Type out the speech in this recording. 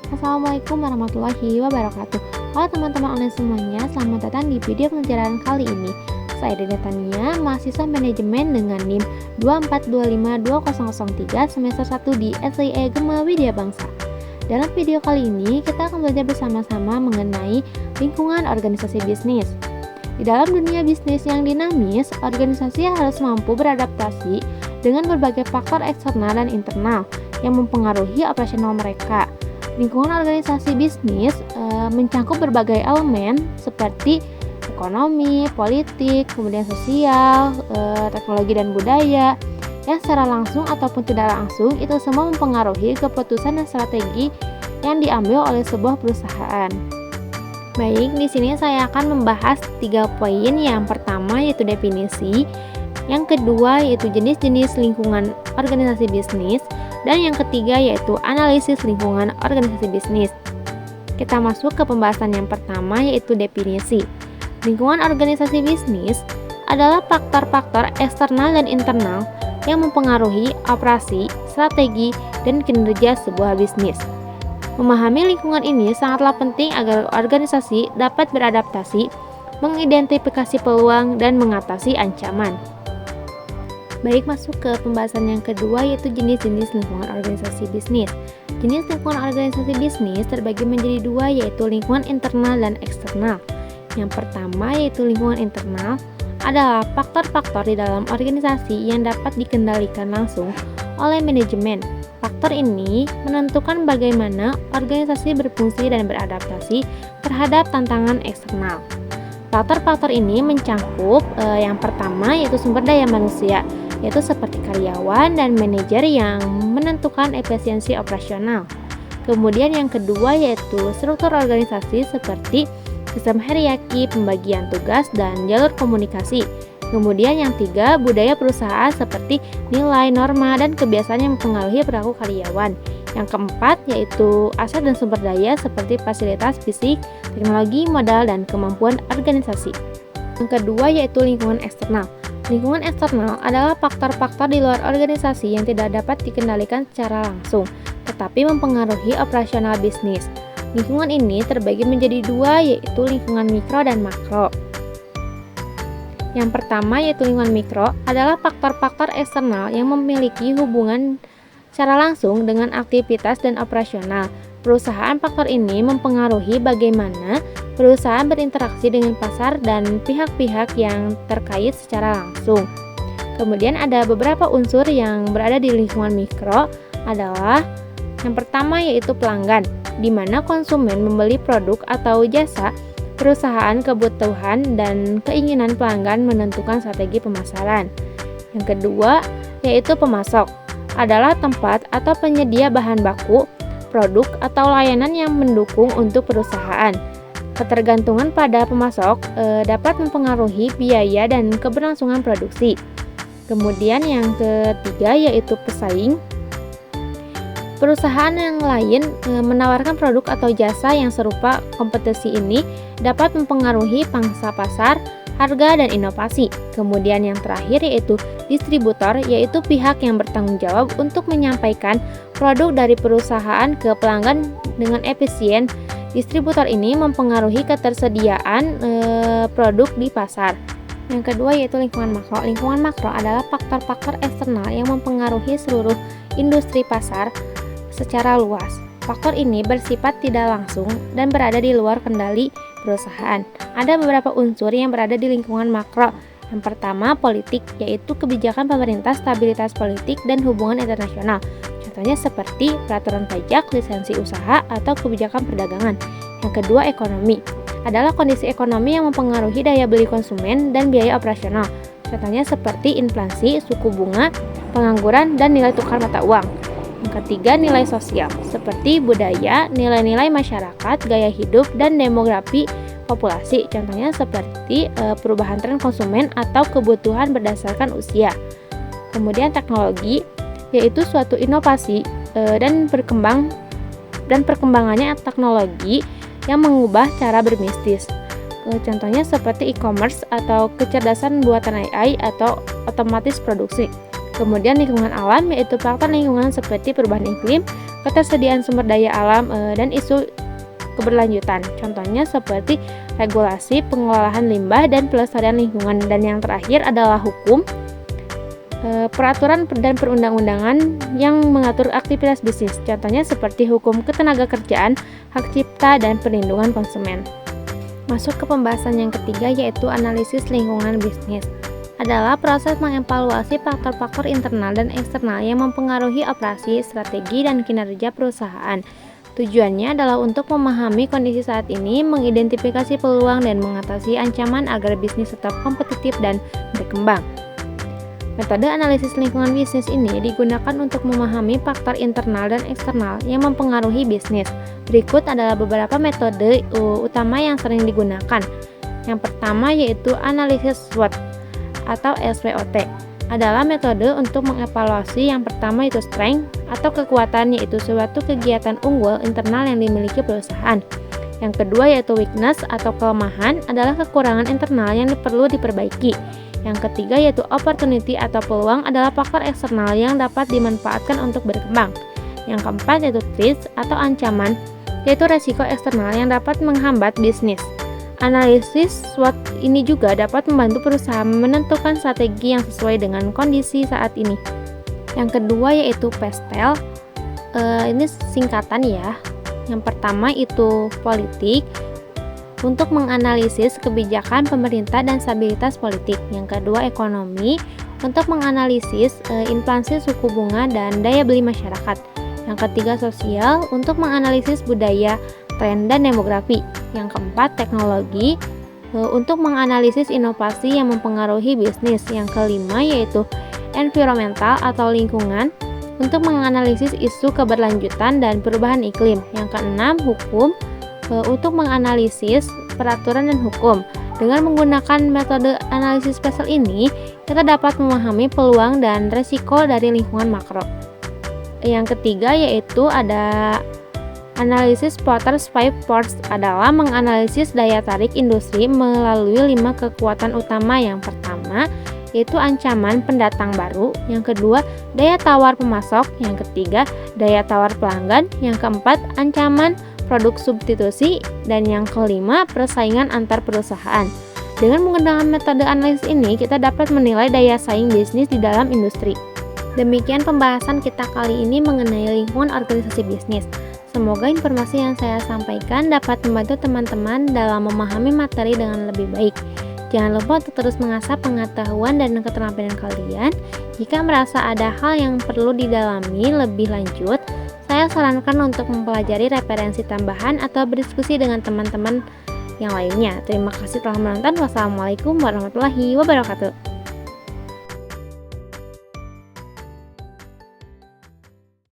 Assalamualaikum warahmatullahi wabarakatuh. Halo teman-teman online semuanya, selamat datang di video pembelajaran kali ini. Saya Dede Tania, mahasiswa manajemen dengan NIM 2425203 semester 1 di SIE Gema Widya Bangsa. Dalam video kali ini, kita akan belajar bersama-sama mengenai lingkungan organisasi bisnis. Di dalam dunia bisnis yang dinamis, organisasi harus mampu beradaptasi dengan berbagai faktor eksternal dan internal yang mempengaruhi operasional mereka. Lingkungan organisasi bisnis mencangkup berbagai elemen seperti ekonomi, politik, kemudian sosial, teknologi dan budaya yang secara langsung ataupun tidak langsung itu semua mempengaruhi keputusan dan strategi yang diambil oleh sebuah perusahaan. Baik, di sini saya akan membahas 3 poin. Yang pertama yaitu definisi, yang kedua yaitu jenis-jenis lingkungan organisasi bisnis, dan yang ketiga yaitu analisis lingkungan organisasi bisnis. Kita masuk ke pembahasan yang pertama yaitu definisi. Lingkungan organisasi bisnis adalah faktor-faktor eksternal dan internal yang mempengaruhi operasi, strategi, dan kinerja sebuah bisnis. Memahami lingkungan ini sangatlah penting agar organisasi dapat beradaptasi, mengidentifikasi peluang, dan mengatasi ancaman. Baik, masuk ke pembahasan yang kedua yaitu jenis-jenis lingkungan organisasi bisnis. Jenis lingkungan organisasi bisnis terbagi menjadi 2 yaitu lingkungan internal dan eksternal. Yang pertama yaitu lingkungan internal adalah faktor-faktor di dalam organisasi yang dapat dikendalikan langsung oleh manajemen. Faktor ini menentukan bagaimana organisasi berfungsi dan beradaptasi terhadap tantangan eksternal. Faktor-faktor ini mencangkup yang pertama yaitu sumber daya manusia, yaitu seperti karyawan dan manajer yang menentukan efisiensi operasional. Kemudian yang kedua yaitu struktur organisasi seperti sistem hierarki, pembagian tugas, dan jalur komunikasi. Kemudian yang tiga, budaya perusahaan seperti nilai, norma, dan kebiasaan yang mempengaruhi perilaku karyawan. Yang keempat yaitu aset dan sumber daya seperti fasilitas fisik, teknologi, modal, dan kemampuan organisasi. Yang kedua yaitu lingkungan eksternal. Lingkungan eksternal adalah faktor-faktor di luar organisasi yang tidak dapat dikendalikan secara langsung, tetapi mempengaruhi operasional bisnis. Lingkungan ini terbagi menjadi 2 yaitu lingkungan mikro dan makro. Yang pertama yaitu lingkungan mikro adalah faktor-faktor eksternal yang memiliki hubungan secara langsung dengan aktivitas dan operasional perusahaan. Faktor ini mempengaruhi bagaimana perusahaan berinteraksi dengan pasar dan pihak-pihak yang terkait secara langsung. Kemudian ada beberapa unsur yang berada di lingkungan mikro adalah yang pertama yaitu pelanggan, di mana konsumen membeli produk atau jasa perusahaan, kebutuhan dan keinginan pelanggan menentukan strategi pemasaran. Yang kedua yaitu pemasok, adalah tempat atau penyedia bahan baku, produk atau layanan yang mendukung untuk perusahaan. Ketergantungan pada pemasok dapat mempengaruhi biaya dan keberlangsungan produksi. Kemudian yang ketiga yaitu pesaing. Perusahaan yang lain menawarkan produk atau jasa yang serupa. Kompetisi ini dapat mempengaruhi pangsa pasar, harga, dan inovasi. Kemudian yang terakhir yaitu distributor, yaitu pihak yang bertanggung jawab untuk menyampaikan produk dari perusahaan ke pelanggan dengan efisien. Distributor ini mempengaruhi ketersediaan produk di pasar. Yang kedua yaitu lingkungan makro. Lingkungan makro adalah faktor-faktor eksternal yang mempengaruhi seluruh industri pasar secara luas. Faktor ini bersifat tidak langsung dan berada di luar kendali perusahaan. Ada beberapa unsur yang berada di lingkungan makro. Yang pertama, politik, yaitu kebijakan pemerintah, stabilitas politik, dan hubungan internasional. Contohnya seperti peraturan pajak, lisensi usaha, atau kebijakan perdagangan. Yang kedua, ekonomi, adalah kondisi ekonomi yang mempengaruhi daya beli konsumen dan biaya operasional. Contohnya seperti inflasi, suku bunga, pengangguran, dan nilai tukar mata uang. Yang ketiga, nilai sosial, seperti budaya, nilai-nilai masyarakat, gaya hidup, dan demografi populasi. Contohnya seperti perubahan tren konsumen atau kebutuhan berdasarkan usia. Kemudian teknologi, yaitu suatu inovasi dan perkembangannya teknologi yang mengubah cara berbisnis. Contohnya seperti e-commerce atau kecerdasan buatan AI atau otomatis produksi. Kemudian lingkungan alam, yaitu faktor lingkungan seperti perubahan iklim, ketersediaan sumber daya alam, dan isu keberlanjutan. Contohnya seperti regulasi, pengelolaan limbah, dan pelestarian lingkungan. Dan yang terakhir adalah hukum, peraturan dan perundang-undangan yang mengatur aktivitas bisnis. Contohnya seperti hukum ketenagakerjaan, hak cipta, dan perlindungan konsumen. Masuk ke pembahasan yang ketiga, yaitu analisis lingkungan bisnis. Adalah proses mengevaluasi faktor-faktor internal dan eksternal yang mempengaruhi operasi, strategi, dan kinerja perusahaan. Tujuannya adalah untuk memahami kondisi saat ini, mengidentifikasi peluang, dan mengatasi ancaman agar bisnis tetap kompetitif dan berkembang. Metode analisis lingkungan bisnis ini digunakan untuk memahami faktor internal dan eksternal yang mempengaruhi bisnis. Berikut adalah beberapa metode utama yang sering digunakan. Yang pertama yaitu analisis SWOT atau SWOT. Adalah metode untuk mengevaluasi yang pertama itu strength atau kekuatan, yaitu suatu kegiatan unggul internal yang dimiliki perusahaan. Yang kedua yaitu weakness atau kelemahan, adalah kekurangan internal yang perlu diperbaiki. Yang ketiga yaitu opportunity atau peluang, adalah faktor eksternal yang dapat dimanfaatkan untuk berkembang. Yang keempat yaitu threats atau ancaman, yaitu resiko eksternal yang dapat menghambat bisnis. Analisis SWOT ini juga dapat membantu perusahaan menentukan strategi yang sesuai dengan kondisi saat ini. Yang kedua yaitu PESTEL, ini singkatan ya. Yang pertama itu politik, untuk menganalisis kebijakan pemerintah dan stabilitas politik. Yang kedua ekonomi, untuk menganalisis inflasi, suku bunga, dan daya beli masyarakat. Yang ketiga sosial, untuk menganalisis budaya, tren, dan demografi. Yang keempat teknologi, untuk menganalisis inovasi yang mempengaruhi bisnis. Yang kelima yaitu environmental atau lingkungan, untuk menganalisis isu keberlanjutan dan perubahan iklim. Yang keenam hukum, untuk menganalisis peraturan dan hukum. Dengan menggunakan metode analisis PESTEL ini, kita dapat memahami peluang dan resiko dari lingkungan makro. Yang ketiga yaitu ada analisis Porter's Five Forces, adalah menganalisis daya tarik industri melalui 5 kekuatan utama. Yang pertama yaitu ancaman pendatang baru, yang kedua daya tawar pemasok, yang ketiga daya tawar pelanggan, yang keempat ancaman produk substitusi, dan yang kelima persaingan antar perusahaan. Dengan menggunakan metode analisis ini, kita dapat menilai daya saing bisnis di dalam industri. Demikian pembahasan kita kali ini mengenai lingkungan organisasi bisnis. Semoga informasi yang saya sampaikan dapat membantu teman-teman dalam memahami materi dengan lebih baik. Jangan lupa untuk terus mengasah pengetahuan dan keterampilan kalian. Jika merasa ada hal yang perlu didalami lebih lanjut, saya sarankan untuk mempelajari referensi tambahan atau berdiskusi dengan teman-teman yang lainnya. Terima kasih telah menonton. Wassalamualaikum warahmatullahi wabarakatuh.